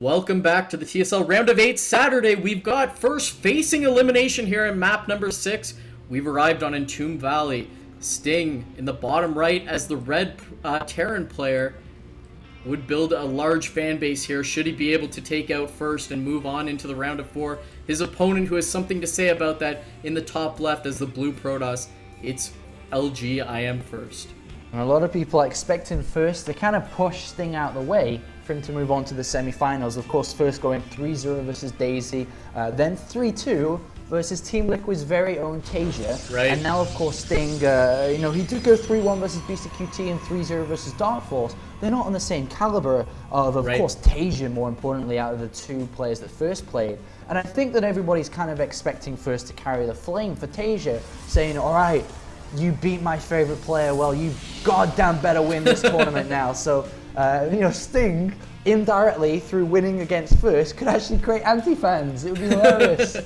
Welcome back to the TSL Round of 8 Saturday. We've got first facing elimination here in map number 6. We've arrived on Entomb Valley. Sting in the bottom right as the red Terran player would build a large fan base here should he be able to take out first and move on into the round of 4. His opponent, who has something to say about that, in the top left as the blue Protoss, it's LG I am first. And a lot of people are expecting first to kind of push Sting out the way for him to move on to the semi-finals. Of course, first going 3-0 versus Daisy, then 3-2 versus TeamLiquid's very own Tasia. Right. And now, of course, Sting, he did go 3-1 versus BCQT and 3-0 versus Dark Force. They're not on the same caliber of course, Tasia, more importantly, out of the two players that first played. And I think that everybody's kind of expecting first to carry the flame for Tasia, saying, all right, you beat my favorite player, well, you goddamn better win this tournament now. So, Sting, indirectly, through winning against first, could actually create anti-fans. It would be hilarious.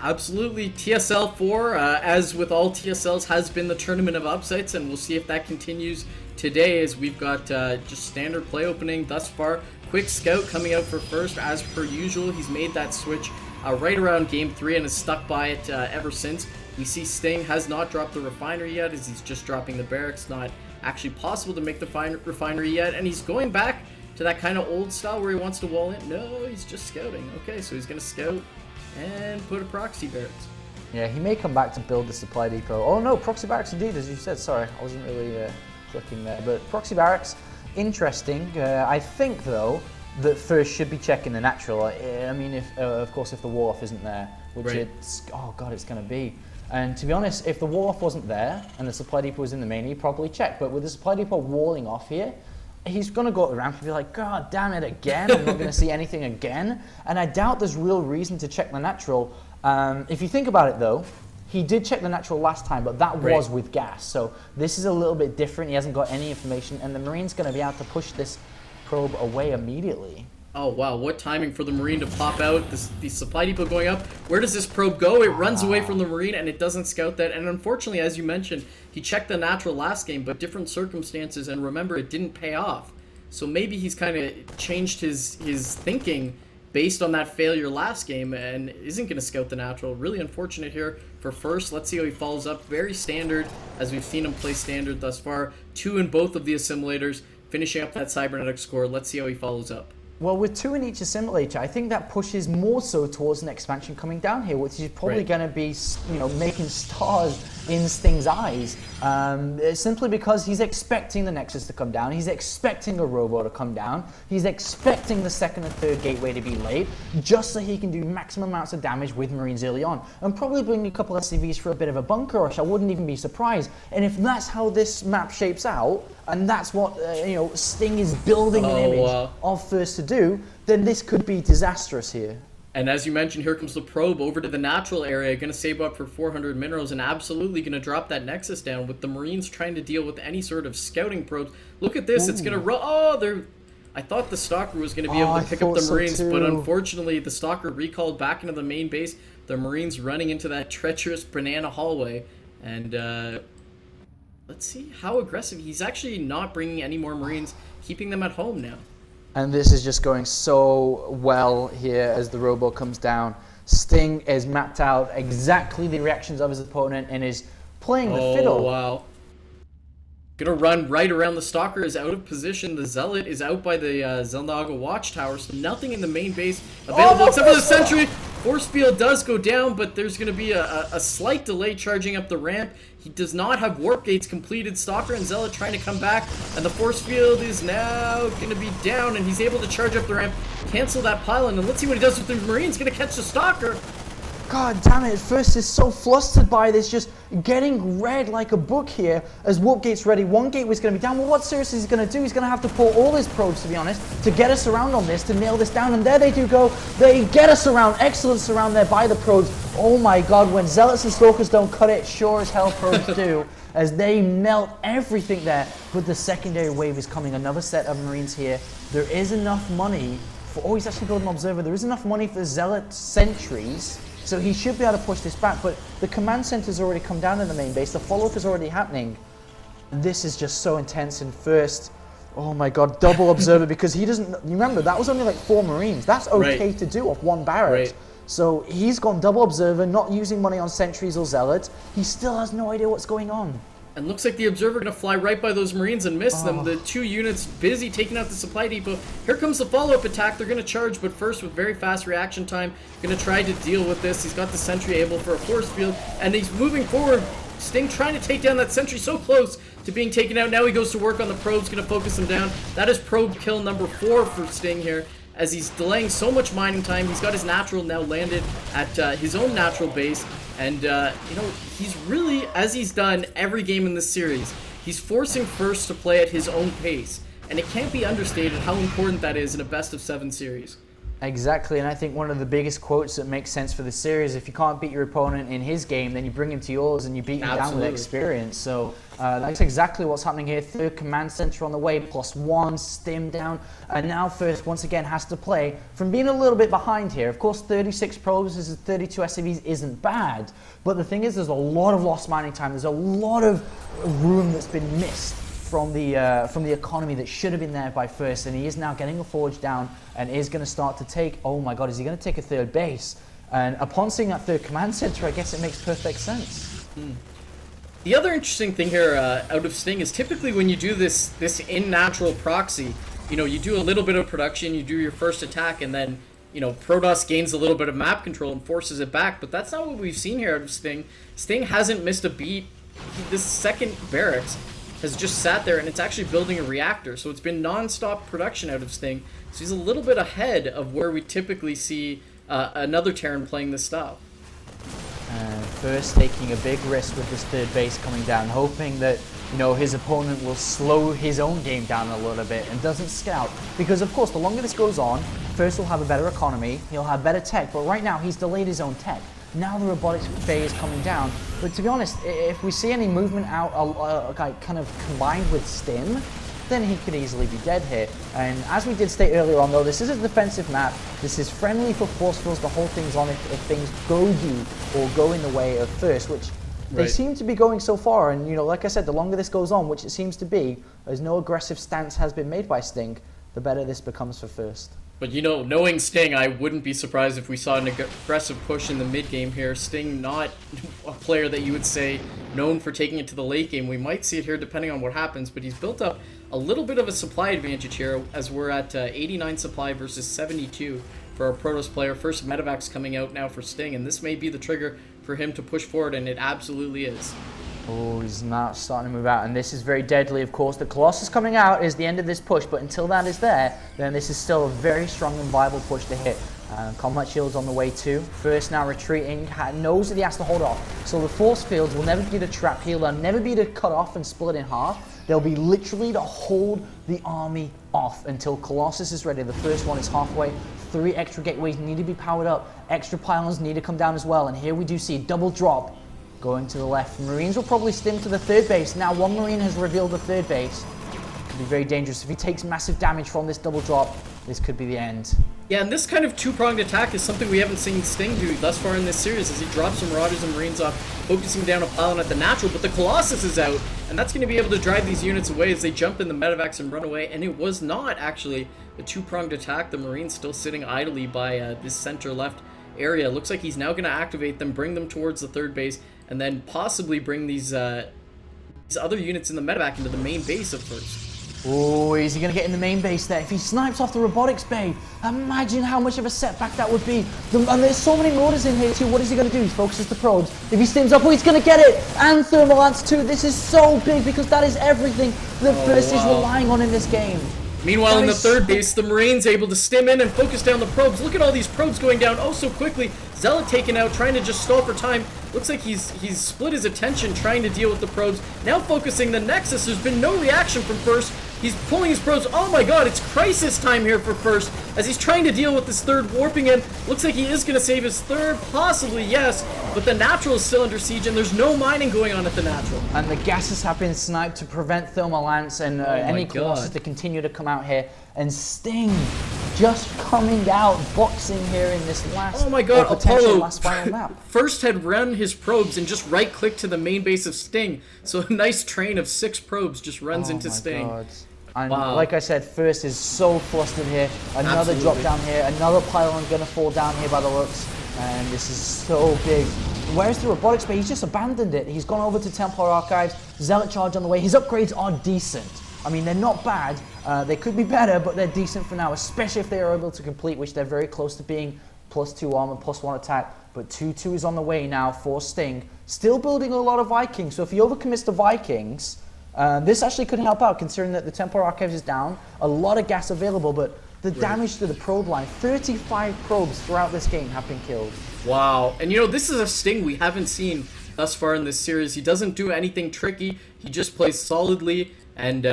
Absolutely. TSL4, as with all TSLs, has been the tournament of upsets, and we'll see if that continues today as we've got just standard play opening thus far. Quick Scout coming out for first, as per usual. He's made that switch right around Game 3 and has stuck by it ever since. We see Sting has not dropped the refinery yet, as he's just dropping the barracks. Not actually possible to make the refinery yet, and he's going back to that kind of old style where he wants to wall in. No, he's just scouting. Okay, so he's going to scout and put a proxy barracks. Yeah, he may come back to build the supply depot. Oh no, proxy barracks indeed, as you said. Sorry, I wasn't really clicking there. But proxy barracks, interesting. I think, though, that first should be checking the natural. I mean, if of course, if the wall-off isn't there, which it's going to be. And to be honest, if the wall-off wasn't there and the supply depot was in the main, he'd probably check. But with the supply depot walling off here, he's going to go up the ramp and be like, God damn it, again? I'm not going to see anything again. And I doubt there's real reason to check the natural. If you think about it, though, he did check the natural last time, but that was with gas. So this is a little bit different. He hasn't got any information, and the Marine's going to be able to push this probe away immediately. Oh wow, what timing for the Marine to pop out. The supply depot going up. Where does this probe go? It runs away from the Marine and it doesn't scout that. And unfortunately, as you mentioned, he checked the natural last game, but different circumstances, and remember, it didn't pay off. So maybe he's kind of changed his thinking based on that failure last game and isn't going to scout the natural. Really unfortunate here for first. Let's see how he follows up. Very standard, as we've seen him play standard thus far. 2 in both of the assimilators, finishing up that cybernetic score. Let's see how he follows up. Well, with 2 in each assimilator, I think that pushes more so towards an expansion coming down here, which is probably going to be, making stars in Sting's eyes. Simply because he's expecting the Nexus to come down, he's expecting a Robo to come down, he's expecting the second and third gateway to be laid, just so he can do maximum amounts of damage with Marines early on, and probably bring a couple SCVs for a bit of a bunker rush. I wouldn't even be surprised. And if that's how this map shapes out, and that's what Sting is building an image of first to do, then this could be disastrous here. And as you mentioned, here comes the probe over to the natural area, going to save up for 400 minerals and absolutely going to drop that Nexus down with the Marines trying to deal with any sort of scouting probes. Look at this, it's going to run. Oh, I thought the Stalker was going to be able to pick up the Marines, but unfortunately the Stalker recalled back into the main base. The Marines running into that treacherous banana hallway. And let's see how aggressive. He's actually not bringing any more Marines, keeping them at home now. And this is just going so well here as the Robo comes down. Sting is mapped out exactly the reactions of his opponent and is playing the fiddle. Oh, wow. Gonna run right around the Stalker, is out of position. The Zealot is out by the Zelnaga Watchtower, so nothing in the main base available except for the Sentry. Force field does go down, but there's going to be a slight delay charging up the ramp. He does not have warp gates completed. Stalker and Zealot trying to come back, and the force field is now going to be down, and he's able to charge up the ramp, cancel that pylon, and let's see what he does with the Marines. Going to catch the Stalker. God damn it, First is so flustered by this, just getting read like a book here as warp gate's ready. One gateway is going to be down. Well, what seriously is he going to do? He's going to have to pull all his probes, to be honest, to get us around on this, to nail this down. And there they do go. They get us around. Excellent surround there by the probes. Oh my God, when Zealots and Stalkers don't cut it, sure as hell probes do, as they melt everything there. But the secondary wave is coming. Another set of Marines here. There is enough money for... Oh, he's actually building an Observer. There is enough money for Zealot sentries. So he should be able to push this back, but the command center's already come down in the main base. The follow-up is already happening. This is just so intense. And first, Oh my god, double observer, because he doesn't, remember, that was only like 4 Marines. That's okay Right. to do off 1 barracks. Right. So he's gone double observer, not using money on sentries or zealots. He still has no idea what's going on. And looks like the Observer going to fly right by those Marines and miss them. The 2 units busy taking out the supply depot. Here comes the follow-up attack. They're going to charge, but first with very fast reaction time. Going to try to deal with this. He's got the sentry able for a force field, and he's moving forward. Sting trying to take down that sentry, so close to being taken out. Now he goes to work on the probes, going to focus them down. That is probe kill number 4 for Sting here, as he's delaying so much mining time. He's got his natural now landed at his own natural base. And, you know, he's really, as he's done every game in this series, he's forcing First to play at his own pace. And it can't be understated how important that is in a best-of-7 series. Exactly, and I think one of the biggest quotes that makes sense for the series, if you can't beat your opponent in his game, then you bring him to yours and you beat him down with experience. So that's exactly what's happening here. 3rd command center on the way, +1, stim down, and now First once again has to play from being a little bit behind here. Of course, 36 probes versus 32 SCVs isn't bad, but the thing is, there's a lot of lost mining time. There's a lot of room that's been missed from the economy that should have been there by First, and he is now getting a forge down and is going to start to take, oh my god, is he going to take a 3rd base? And upon seeing that 3rd command center, I guess it makes perfect sense. The other interesting thing here out of Sting is typically when you do this in natural proxy, you know, you do a little bit of production, you do your first attack, and then, you know, Protoss gains a little bit of map control and forces it back, but that's not what we've seen here out of Sting. Sting hasn't missed a beat. This 2nd barracks has just sat there, and it's actually building a reactor, so it's been non-stop production out of Sting. So he's a little bit ahead of where we typically see another Terran playing this style. First taking a big risk with this 3rd base coming down, hoping that, you know, his opponent will slow his own game down a little bit and doesn't scout. Because of course, the longer this goes on, First will have a better economy, he'll have better tech, but right now he's delayed his own tech. Now the robotics phase coming down, but to be honest, if we see any movement out kind of combined with Stim, then he could easily be dead here. And as we did state earlier on though, this is a defensive map, this is friendly for force fields to hold things on if things go deep or go in the way of First, which they seem to be going so far. And you know, like I said, the longer this goes on, which it seems to be, as no aggressive stance has been made by Sting, the better this becomes for First. But you know, knowing Sting, I wouldn't be surprised if we saw an aggressive push in the mid game here. Sting, not a player that you would say known for taking it to the late game. We might see it here depending on what happens, but he's built up a little bit of a supply advantage here as we're at 89 supply versus 72 for our Protoss player. First medevacs coming out now for Sting, and this may be the trigger for him to push forward, and it absolutely is. Oh, he's now starting to move out, and this is very deadly, of course. The Colossus coming out is the end of this push, but until that is there, then this is still a very strong and viable push to hit. Combat shield's on the way too. First now retreating, knows that he has to hold off. So the force fields will never be to trap heal, they'll never be to cut off and split in half. They'll be literally to hold the army off until Colossus is ready. The first one is halfway. 3 extra gateways need to be powered up. Extra pylons need to come down as well, and here we do see a double drop going to the left. Marines will probably stim to the 3rd base. Now 1 Marine has revealed the 3rd base. Could be very dangerous. If he takes massive damage from this double drop, this could be the end. Yeah, and this kind of 2-pronged attack is something we haven't seen Sting do thus far in this series, as he drops some Marauders and Marines off, focusing down a pylon at the natural, but the Colossus is out, and that's going to be able to drive these units away as they jump in the medevacs and run away, and it was not actually a 2-pronged attack. The Marines still sitting idly by this center-left area. Looks like he's now going to activate them, bring them towards the 3rd base, and then possibly bring these other units in the medevac into the main base of First. Oh, is he going to get in the main base there? If he snipes off the robotics bay, imagine how much of a setback that would be. And there's so many mortars in here too. What is he going to do? He focuses the probes. If he stims up, oh, he's going to get it! And thermal lance too. This is so big because that is everything that First is relying on in this game. Meanwhile, in the 3rd base, the Marines able to stim in and focus down the probes. Look at all these probes going down oh so quickly. Zealot taken out, trying to just stall for time. Looks like he's split his attention trying to deal with the probes. Now focusing the Nexus. There's been no reaction from First. He's pulling his probes. Oh my god, it's crisis time here for First as he's trying to deal with this 3rd warping in. Looks like he is going to save his 3rd, possibly, yes, but the natural is still under siege and there's no mining going on at the natural. And the gases have been sniped to prevent thermal lance and any Colossus to continue to come out here. And Sting just coming out, boxing here in this last, oh my god, potential last final map. First had run his probes and just right-click to the main base of Sting. So a nice train of 6 probes just runs into Sting. God. And Wow. like I said, First is so flustered here. Another Absolutely. drop down here. Another pylon going to fall down here by the looks. And this is so big. Where's the robotics bay? He's just abandoned it. He's gone over to Templar Archives. Zealot charge on the way. His upgrades are decent. I mean, they're not bad. They could be better, but they're decent for now, especially if they are able to complete, which they're very close to being. +2 armor, +1 attack. But 2-2 is on the way now for Sting. Still building a lot of Vikings. So if he overcommits the Vikings, this actually could help out, considering that the Templar Archives is down. A lot of gas available, but the damage to the probe line, 35 probes throughout this game have been killed. Wow. And you know, this is a Sting we haven't seen thus far in this series. He doesn't do anything tricky. He just plays solidly. And,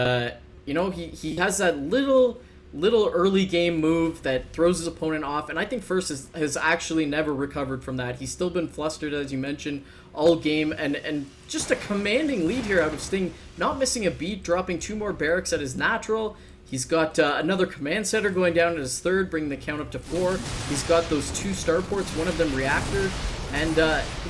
you know, he has that little early game move that throws his opponent off. And I think First has actually never recovered from that. He's still been flustered, as you mentioned, all game. And just a commanding lead here out of Sting. Not missing a beat, dropping 2 more barracks at his natural. He's got another command center going down at his 3rd, bringing the count up to 4. He's got those 2 starports, one of them reactor, and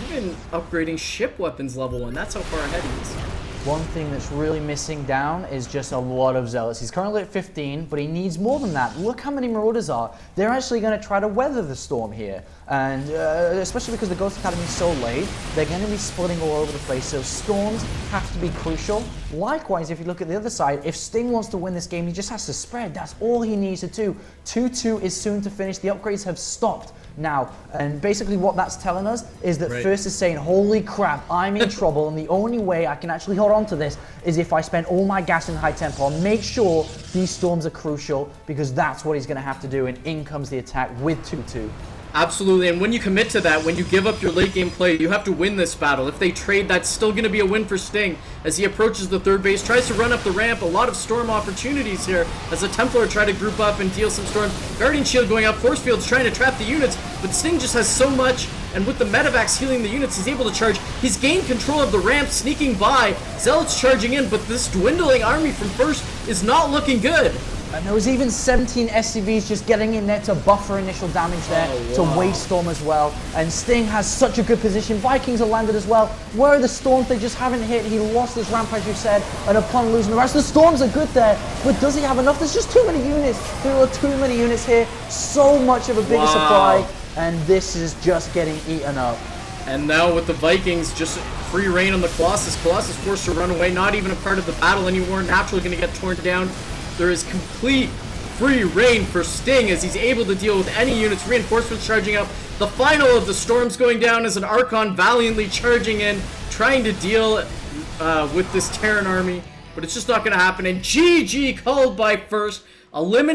even upgrading ship weapons level 1. That's how far ahead he is. One thing that's really missing down is just a lot of Zealots. He's currently at 15, but he needs more than that. Look how many Marauders are. They're actually going to try to weather the storm here. And especially because the Ghost Academy is so late, they're going to be splitting all over the place. So storms have to be crucial. Likewise, if you look at the other side, if Sting wants to win this game, he just has to spread. That's all he needs to do. 2-2 is soon to finish. The upgrades have stopped now, and basically what that's telling us is that First is saying, holy crap, I'm in trouble, and the only way I can actually hold on to this is if I spend all my gas in high tempo. I'll make sure these storms are crucial, because that's what he's going to have to do, and in comes the attack with 2-2. Absolutely, and when you commit to that, when you give up your late game play, you have to win this battle. If they trade, that's still going to be a win for Sting. As he approaches the 3rd base, tries to run up the ramp, a lot of storm opportunities here as the Templar try to group up and deal some storms. Guardian Shield going up, Force Field's trying to trap the units, but Sting just has so much, and with the Medivacs healing the units, he's able to charge. He's gained control of the ramp, sneaking by, Zealots charging in, but this dwindling army from First is not looking good. And there was even 17 SCVs just getting in there to buffer initial damage there, to waste Storm as well. And Sting has such a good position. Vikings are landed as well. Where are the Storms? They just haven't hit. He lost his ramp, as you said, and upon losing the rest, the Storms are good there. But does he have enough? There's just too many units. There are too many units here. So much of a bigger supply, and this is just getting eaten up. And now with the Vikings, just free reign on the Colossus. Colossus forced to run away, not even a part of the battle anymore. Naturally going to get torn down. There is complete free reign for Sting as he's able to deal with any units. Reinforcements charging up. The final of the storms going down as an Archon valiantly charging in, trying to deal with this Terran army. But it's just not going to happen. And GG called by First. Eliminated.